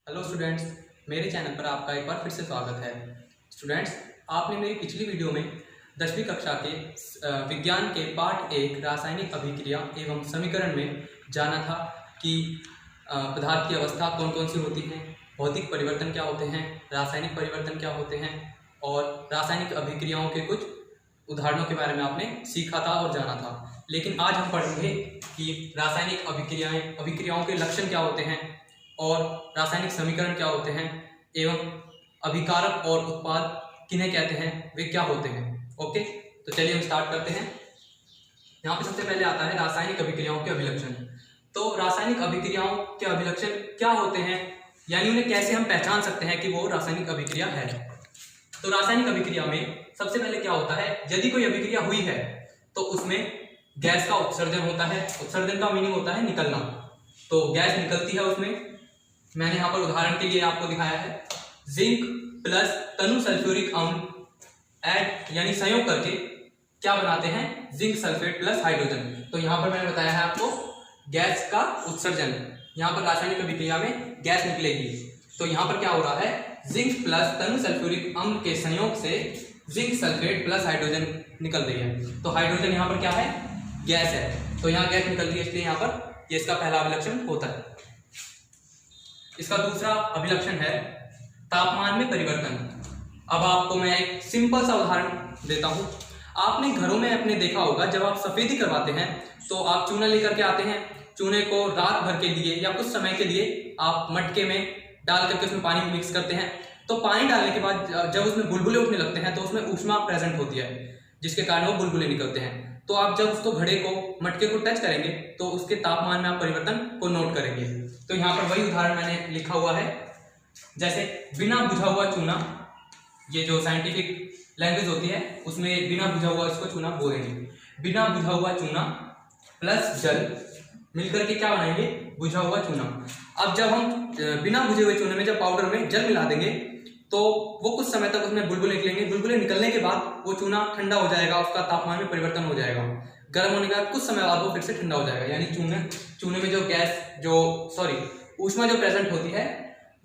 Hello students, मेरे channel पर आपका एक बार फिर से स्वागत है। स्टूडेंट्स, आपने मेरी पिछली वीडियो में 10वीं कक्षा के विज्ञान के पार्ट 1 रासायनिक अभिक्रिया एवं समीकरण में जाना था कि पदार्थ की अवस्था कौन कौन सी होती है, भौतिक परिवर्तन क्या होते हैं, रासायनिक परिवर्तन क्या होते हैं और रासायनिक अभिक्रियाओं के कुछ उदाहरणों के बारे में आपने सीखा था और जाना था। लेकिन आज हम पढ़ेंगे कि रासायनिक अभिक्रियाओं के लक्षण क्या होते हैं और रासायनिक समीकरण क्या होते हैं एवं अभिकारक और उत्पाद किन्हें कहते हैं, वे क्या होते हैं। ओके, तो चलिए हम स्टार्ट करते हैं। यहाँ पे सबसे पहले आता है रासायनिक अभिक्रियाओं के अभिलक्षण। तो रासायनिक अभिक्रियाओं के अभिलक्षण क्या होते हैं, यानी उन्हें कैसे हम पहचान सकते हैं कि वो रासायनिक अभिक्रिया है। तो रासायनिक अभिक्रिया में सबसे पहले क्या होता है, यदि कोई अभिक्रिया हुई है तो उसमें गैस का उत्सर्जन होता है। उत्सर्जन का मीनिंग होता है निकलना, तो गैस निकलती है उसमें। मैंने यहाँ पर उदाहरण के लिए आपको दिखाया है, जिंक प्लस तनु सल्फ्यूरिक अम्ल ऐड यानी संयोग करके क्या बनाते हैं, जिंक सल्फेट प्लस हाइड्रोजन। तो यहाँ पर मैंने बताया है आपको गैस का उत्सर्जन। यहाँ पर रासायनिक अभिक्रिया में गैस निकलेगी, तो यहाँ पर क्या हो रहा है, जिंक प्लस तनु सल्फ्यूरिक अम्ल के संयोग से जिंक सल्फेट प्लस हाइड्रोजन निकल रही है। तो हाइड्रोजन यहाँ पर क्या है, गैस है, तो यहाँ गैस निकल रही है, इसलिए यहाँ पर ये इसका पहला अभिलक्षण होता है। इसका दूसरा अभिलक्षण है तापमान में परिवर्तन। अब आपको मैं एक सिंपल सा उदाहरण देता हूं। आपने घरों में अपने देखा होगा, जब आप सफेदी करवाते हैं तो आप चूना लेकर के आते हैं। चूने को रात भर के लिए या कुछ समय के लिए आप मटके में डाल करके उसमें पानी मिक्स करते हैं। तो पानी डालने के बाद जब उसमें बुलबुले उठने लगते हैं तो उसमें ऊष्मा प्रेजेंट होती है, जिसके कारण वो बुलबुले निकलते हैं। तो आप जब उसको घड़े को मटके को टच करेंगे तो उसके तापमान में आप परिवर्तन को नोट करेंगे। तो यहाँ पर वही उदाहरण मैंने लिखा हुआ है, जैसे बिना बुझा हुआ चूना, ये जो साइंटिफिक लैंग्वेज होती है उसमें बिना बुझा हुआ इसको चूना बोलेंगे। बिना बुझा हुआ चूना प्लस जल मिलकर के क्या बनाएंगे, बुझा हुआ चूना। अब जब हम बिना बुझे हुए चूने में जब पाउडर में जल मिला देंगे तो वो कुछ समय तक उसमें बुलबुले निकलेंगे। बुलबुले निकलने के बाद वो चूना ठंडा हो जाएगा, उसका तापमान में परिवर्तन हो जाएगा। गर्म होने के बाद कुछ समय बाद वो फिर से ठंडा हो जाएगा, यानी चूने में जो गैस ऊष्मा जो प्रेजेंट होती है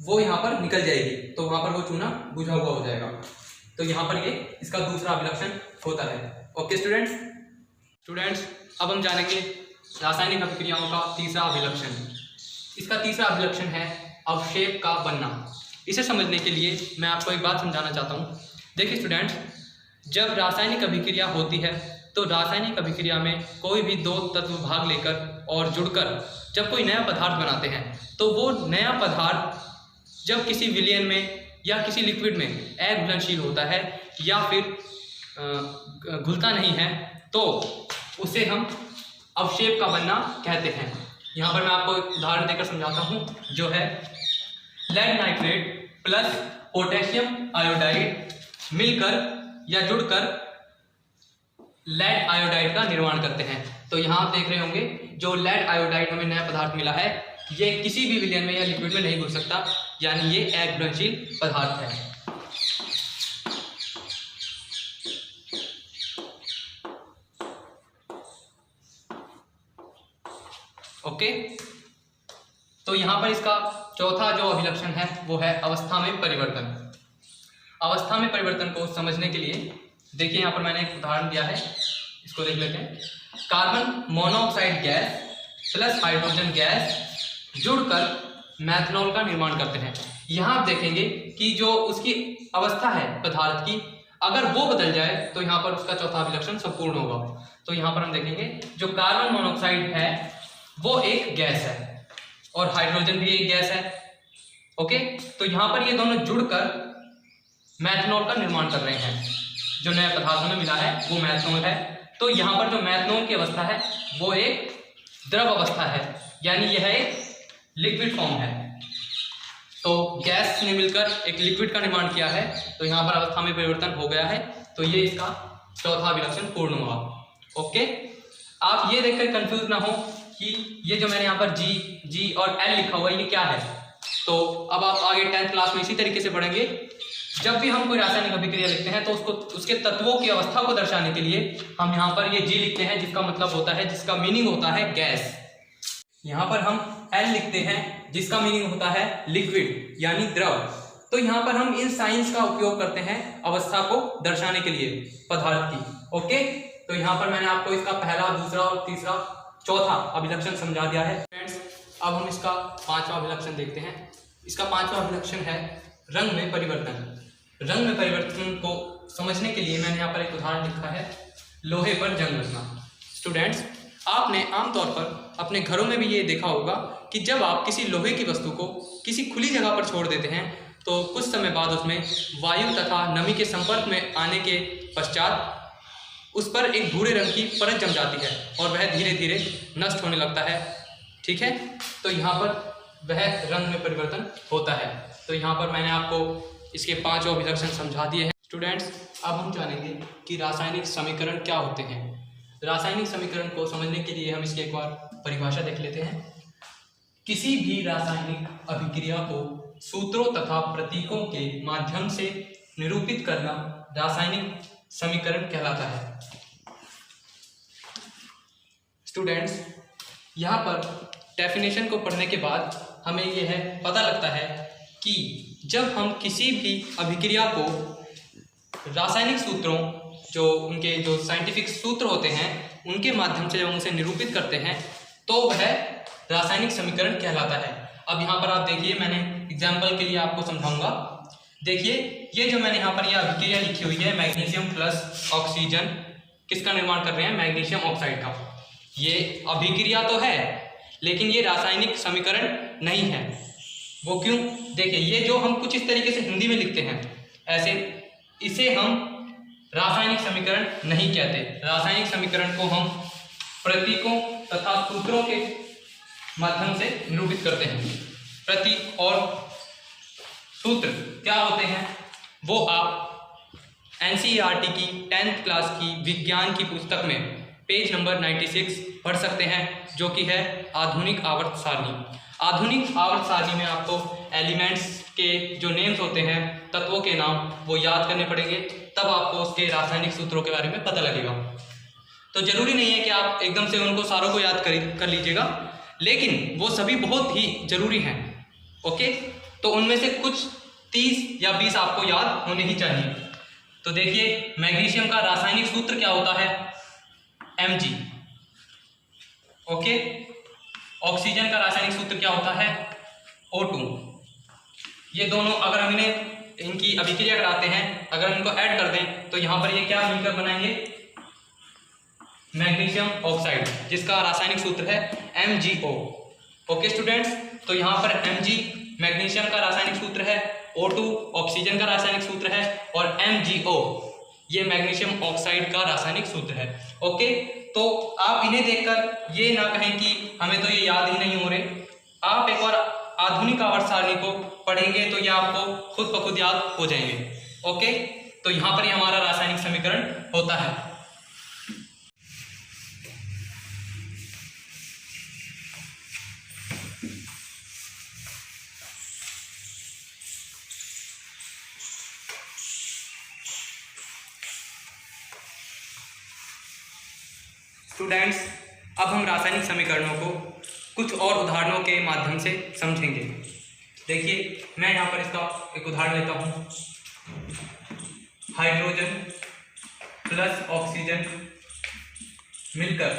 वो यहाँ पर निकल जाएगी, तो वहां पर वो चूना बुझा हुआ हो जाएगा। तो यहाँ पर ये इसका दूसरा अभिलक्षण होता है। ओके स्टूडेंट्स, अब हम जानेंगे रासायनिक अभिक्रियाओं का तीसरा अभिलक्षण। इसका तीसरा अभिलक्षण है अवक्षेप का बनना। इसे समझने के लिए मैं आपको एक बात समझाना चाहता हूँ। देखिए स्टूडेंट्स, जब रासायनिक अभिक्रिया होती है तो रासायनिक अभिक्रिया में कोई भी दो तत्व भाग लेकर और जुड़कर जब कोई नया पदार्थ बनाते हैं तो वो नया पदार्थ जब किसी विलयन में या किसी लिक्विड में अघुलनशील होता है या फिर घुलता नहीं है तो उसे हम अवक्षेप का बनना कहते हैं। यहाँ पर मैं आपको एक उदाहरण देकर समझाता हूँ, जो है lead nitrate plus potassium iodide मिलकर या जुड़कर लेड आयोडाइड का निर्माण करते हैं। तो यहाँ आप देख रहे होंगे, जो लेड आयोडाइड हमें नया पदार्थ मिला है ये किसी भी विलयन में या लिक्विड में नहीं घुल सकता, यानी ये अघुलनशील पदार्थ है। ओके, तो यहाँ पर इसका चौथा जो अभिलक्षण है वो है अवस्था में परिवर्तन। अवस्था में परिवर्तन को समझने के लिए देखिए, यहाँ पर मैंने एक उदाहरण दिया है, इसको देख लेते हैं। Carbon monoxide gas plus hydrogen gas जुड़कर मैथनॉल का निर्माण करते हैं। यहाँ आप देखेंगे कि जो उसकी अवस्था है पदार्थ की, अगर वो बदल जाए तो यहाँ पर उसका चौथा अभिलक्षण संपूर्ण होगा। तो यहाँ पर हम देखेंगे जो कार्बन मोनोऑक्साइड है वो एक गैस है और हाइड्रोजन भी एक गैस है। ओके, तो यहाँ पर ये दोनों जुड़कर मैथनॉल का निर्माण कर रहे हैं। जो नया पदार्थ हमें मिला है वो मैथनॉल है। तो यहाँ पर जो मैथनॉल की अवस्था है वो एक द्रव अवस्था है, यानी यह एक लिक्विड फॉर्म है। तो गैस ने मिलकर एक लिक्विड का निर्माण किया है, तो यहाँ पर अवस्था में परिवर्तन हो गया है। तो ये इसका चौथा अभिलक्षण पूर्ण हुआ। ओके, आप ये देखकर कंफ्यूज ना हो कि ये जो मैंने यहाँ पर जी और एल लिखा हुआ है ये क्या है। तो अब आप आगे 10th क्लास में इसी तरीके से पढ़ेंगे। जब भी हम कोई रासायनिक अभिक्रिया लिखते हैं तो उसको उसके तत्वों की अवस्था को दर्शाने के लिए हम यहाँ पर ये जी लिखते हैं, जिसका मतलब होता है, जिसका मीनिंग होता है गैस। यहाँ पर हम L लिखते हैं जिसका मीनिंग होता है लिक्विड यानी द्रव। तो यहाँ पर हम इन साइंस का उपयोग करते हैं अवस्था को दर्शाने के लिए पदार्थ की। ओके, तो यहाँ पर मैंने आपको इसका पहला, दूसरा और तीसरा, चौथा अभिलक्षण समझा दिया है। फ्रेंड्स, अब हम इसका पांचवा अभिलक्षण देखते हैं। इसका पांचवा अभिलक्षण है रंग में परिवर्तन। रंग में परिवर्तन को समझने के लिए मैंने यहाँ पर एक उदाहरण लिखा है, लोहे पर जंग लगना। स्टूडेंट्स, आपने आमतौर पर अपने घरों में भी ये देखा होगा कि जब आप किसी लोहे की वस्तु को किसी खुली जगह पर छोड़ देते हैं तो कुछ समय बाद उसमें वायु तथा नमी के संपर्क में आने के पश्चात उस पर एक भूरे रंग की परत जम जाती है और वह धीरे धीरे नष्ट होने लगता है। ठीक है, तो यहाँ पर वह रंग में परिवर्तन होता है। तो यहाँ पर मैंने आपको इसके पांचों अभिलक्षण समझा दिए हैं। स्टूडेंट्स, अब हम जानेंगे कि रासायनिक समीकरण क्या होते हैं। रासायनिक समीकरण को समझने के लिए हम इसकी एक बार परिभाषा देख लेते हैं। किसी भी रासायनिक अभिक्रिया को सूत्रों तथा प्रतीकों के माध्यम से निरूपित करना रासायनिक समीकरण कहलाता है। स्टूडेंट्स, यहाँ पर डेफिनेशन को पढ़ने के बाद हमें यह पता लगता है कि जब हम किसी भी अभिक्रिया को रासायनिक सूत्रों, जो उनके जो साइंटिफिक सूत्र होते हैं, उनके माध्यम से जब उसे निरूपित करते हैं तो वह रासायनिक समीकरण कहलाता है। अब यहाँ पर आप देखिए, मैंने एग्जाम्पल के लिए आपको समझाऊंगा। देखिए, ये जो मैंने यहाँ पर यह अभिक्रिया लिखी हुई है, मैग्नीशियम प्लस ऑक्सीजन, किसका निर्माण कर रहे हैं? मैग्नीशियम ऑक्साइड का। ये अभिक्रिया तो है लेकिन ये रासायनिक समीकरण नहीं है। वो क्यों? देखिए, ये जो हम कुछ इस तरीके से हिंदी में लिखते हैं ऐसे, इसे हम रासायनिक समीकरण नहीं कहते। रासायनिक समीकरण को हम प्रतीकों तथा सूत्रों के माध्यम से निरूपित करते हैं। प्रतीक और सूत्र क्या होते हैं वो आप NCERT की 10th क्लास की विज्ञान की पुस्तक में पेज नंबर 96 पढ़ सकते हैं, जो कि है आधुनिक आवर्त सारणी। आधुनिक आवर्त सारणी में आपको एलिमेंट्स के जो नेम्स होते हैं, तत्वों के नाम, वो याद करने पड़ेंगे, तब आपको उसके रासायनिक सूत्रों के बारे में पता लगेगा। तो जरूरी नहीं है कि आप एकदम से उनको सारों को याद कर लीजिएगा, लेकिन वो सभी बहुत ही जरूरी हैं। ओके, तो उनमें से कुछ 30 या 20 आपको याद होने ही चाहिए। तो देखिए, मैग्नीशियम का रासायनिक सूत्र क्या होता है? Mg। ओके, ऑक्सीजन का रासायनिक सूत्र क्या होता है? O2। ये दोनों अगर हम इनकी अभिक्रिया कराते हैं, अगर इनको ऐड कर दें तो यहाँ पर ये क्या मिलकर बनाएंगे? मैग्नीशियम ऑक्साइड, जिसका रासायनिक सूत्र है MgO। ओके स्टूडेंट्स, तो यहाँ पर Mg मैग्नीशियम का रासायनिक सूत्र है, O2 ऑक्सीजन का रासायनिक सूत्र है और MgO ये मैग्नीशियम ऑक्साइड का रासायनिक सूत्र है। ओके, तो आप इन्हें देखकर ये ना कहें कि हमें तो ये याद ही नहीं हो रहे। आप एक बार आधुनिक आवर्त सारणी को पढ़ेंगे तो ये आपको खुद ब खुद याद हो जाएंगे। ओके, तो यहाँ पर ये हमारा रासायनिक समीकरण होता है। स्टूडेंट्स, अब हम रासायनिक समीकरणों को कुछ और उदाहरणों के माध्यम से समझेंगे। देखिए, मैं यहाँ पर इसका एक उदाहरण लेता हूँ। हाइड्रोजन प्लस ऑक्सीजन मिलकर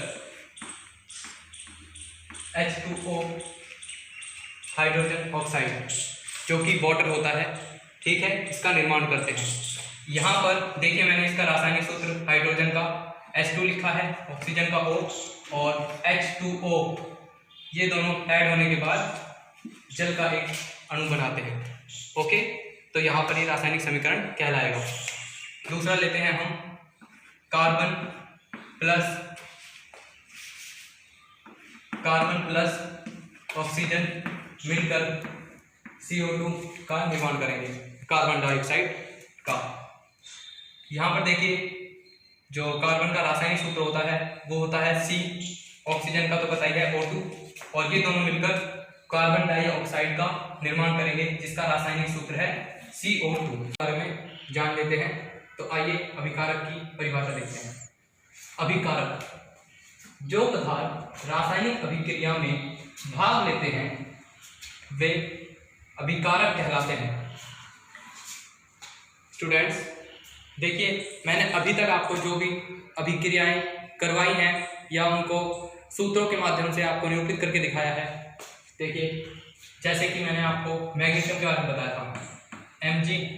H2O हाइड्रोजन ऑक्साइड, जो कि वाटर होता है, ठीक है, इसका निर्माण करते हैं। यहाँ पर देखिए, मैंने इसका रासायनिक सूत्र हाइड्रोजन का H2 लिखा है, ऑक्सीजन का O और H2O, ये दोनों ऐड होने के बाद जल का एक अणु बनाते हैं। ओके, तो यहाँ पर ये रासायनिक समीकरण कहलाएगा। दूसरा लेते हैं हम, कार्बन प्लस ऑक्सीजन मिलकर CO2 का निर्माण करेंगे, कार्बन डाइऑक्साइड का। यहाँ पर देखिए, जो कार्बन का रासायनिक सूत्र होता है वो होता है C, ऑक्सीजन का तो पता ही है O2, और ये दोनों मिलकर कार्बन डाइऑक्साइड का निर्माण करेंगे, जिसका रासायनिक सूत्र है CO2। बारे में जान लेते हैं। तो आइए अभिकारक की परिभाषा देखते हैं। अभिकारक, जो पदार्थ रासायनिक अभिक्रिया में भाग लेते हैं वे अभिकारक कहलाते हैं। स्टूडेंट्स देखिए, मैंने अभी तक आपको जो भी अभिक्रियाएं करवाई हैं या उनको सूत्रों के माध्यम से आपको निरूपित करके दिखाया है। देखिए, जैसे कि मैंने आपको मैग्नीशियम के बारे में बताया था, Mg+O2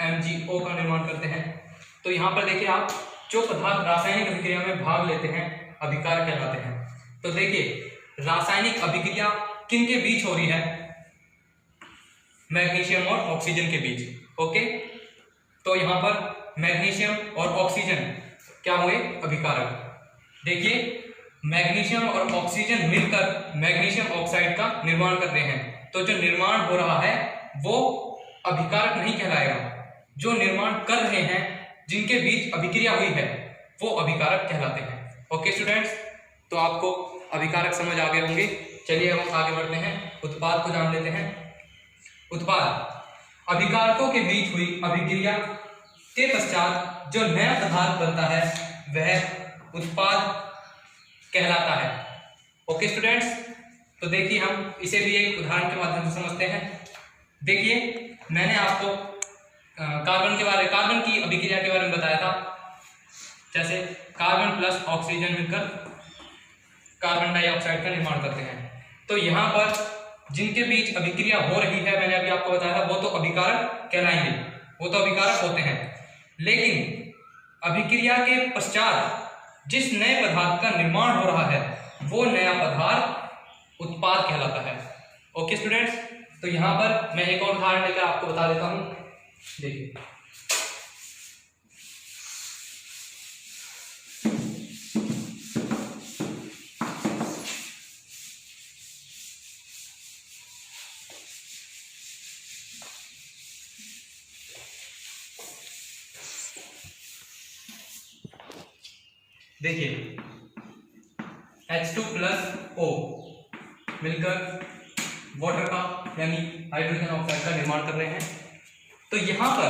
MgO का निर्माण करते हैं। तो यहाँ पर देखिए आप, जो पदार्थ रासायनिक अभिक्रिया में भाग लेते हैं अभिकारक कहलाते हैं। तो देखिए, रासायनिक अभिक्रिया किन के बीच हो रही है? मैग्नीशियम और ऑक्सीजन के बीच। ओके, तो यहाँ पर मैग्नीशियम और ऑक्सीजन क्या हुए? अभिकारक। देखिए, मैग्नीशियम और ऑक्सीजन मिलकर मैग्नीशियम ऑक्साइड का निर्माण कर रहे हैं। तो जो निर्माण हो रहा है वो अभिकारक नहीं कहलाएगा। जो निर्माण कर रहे हैं, जिनके बीच अभिक्रिया हुई है, वो अभिकारक कहलाते हैं। ओके स्टूडेंट्स, तो आपको अभिकारक समझ आ गए होंगे। चलिए हम आगे बढ़ते हैं, उत्पाद को जान लेते हैं। उत्पाद अभिकारकों के बीच हुई अभिक्रिया के पश्चात जो नया पदार्थ बनता है वह उत्पाद कहलाता है। ओके स्टूडेंट्स, तो देखिए हम इसे भी एक उदाहरण के माध्यम से समझते हैं। देखिए, मैंने आपको कार्बन की अभिक्रिया के बारे में बताया था। जैसे कार्बन प्लस ऑक्सीजन मिलकर कार्बन डाइऑक्साइड का निर्माण करते हैं। तो यहाँ पर जिनके बीच अभिक्रिया हो रही है, मैंने अभी आपको बताया था, वो तो अभिकारक कहलाएंगे, वो तो अभिकारक होते हैं। लेकिन अभिक्रिया के पश्चात जिस नए पदार्थ का निर्माण हो रहा है वो नया पदार्थ उत्पाद कहलाता है। ओके स्टूडेंट्स, तो यहाँ पर मैं एक और उदाहरण लेकर आपको बता देता हूँ। देखिए, देखिए H2+O मिलकर वाटर का यानी हाइड्रोजन ऑक्साइड का निर्माण कर रहे हैं। तो यहाँ पर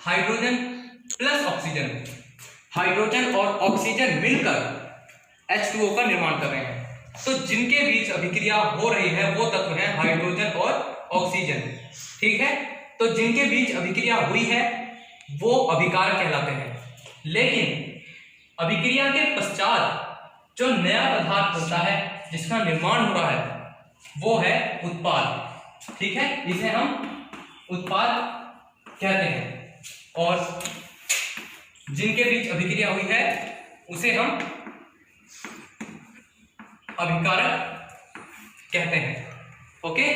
हाइड्रोजन प्लस ऑक्सीजन, हाइड्रोजन और ऑक्सीजन मिलकर H2O का निर्माण कर रहे हैं। तो जिनके बीच अभिक्रिया हो रही है वो तत्व है हाइड्रोजन और ऑक्सीजन। ठीक है, तो जिनके बीच अभिक्रिया हुई है वो अभिकारक कहलाते हैं। लेकिन अभिक्रिया के पश्चात जो नया पदार्थ होता है, जिसका निर्माण हो रहा है, वो है उत्पाद। ठीक है, इसे हम उत्पाद कहते हैं। और जिनके बीच अभिक्रिया हुई है उसे हम अभिकारक कहते हैं। ओके,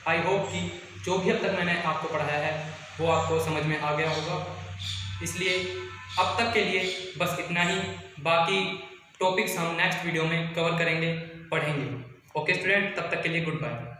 आई होप कि जो भी अब तक मैंने आपको पढ़ाया है वो आपको समझ में आ गया होगा। इसलिए अब तक के लिए बस इतना ही। बाकी टॉपिक्स हम नेक्स्ट वीडियो में कवर करेंगे, पढ़ेंगे। ओके स्टूडेंट, तब तक के लिए गुड बाय।